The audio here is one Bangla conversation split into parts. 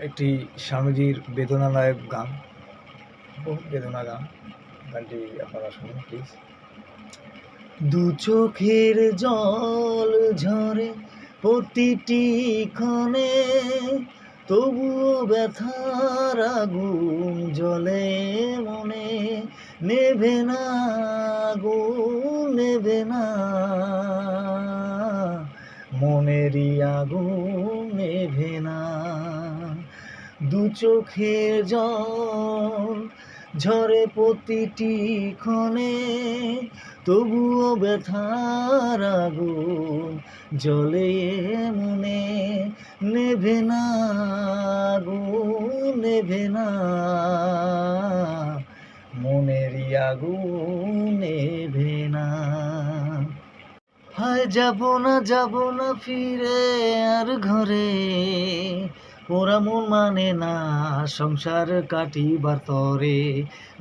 একটি স্বামীজির বেদনাদায়ক গান, বহু বেদনা গান। গানটি আপনারা শুনুন প্লিজ। দু চোখের জল ঝরে প্রতিটি ক্ষণে, তবুও ব্যথার আগুন জ্বলে মনে, নেভে না আগুন নেভে না, মনেরই আগুন নেভে না। দু চোখের জল ঝরে প্রতিটি ক্ষণে, তবুও ব্যথার আগুন জ্বলে মনে, নেভে না আগুন নেভে না, মনেরই আগুন নেভে না। হায় যাব না ফিরে আর ঘরে, ওরা মন মানে না সংসার কাটিবার তরে,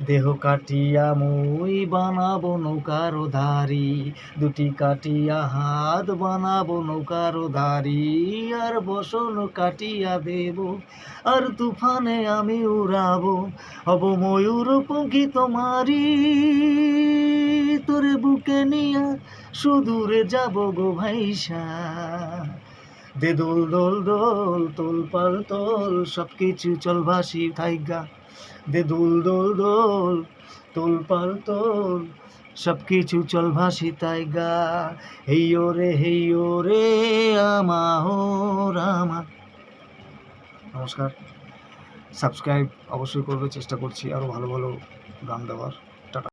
দেহ কাটিয়া মই বানাবো নৌকার ধারি, দুটি কাটিয়া হাত বানাবো নৌকার ধারি, আর বসন কাটিয়া দেব আর তুফানে আমি উড়াবো, হব ময়ূর পঙ্খী তোমারি, তোরে বুকে নিয়া সুদূরে যাব গো ভাইসা। দে দোল দোল দোল তোল পাল তোল, সব কিছু চল ভাসি থাইগা। দে দোল দোল দোল তোল পাল তোল, সব কিছু চল ভাসি তাইগা। হেইয়ো রে আমার। নমস্কার। সাবস্ক্রাইব অবশ্যই করবে, চেষ্টা করছি আরও ভালো ভালো গান দেওয়ার।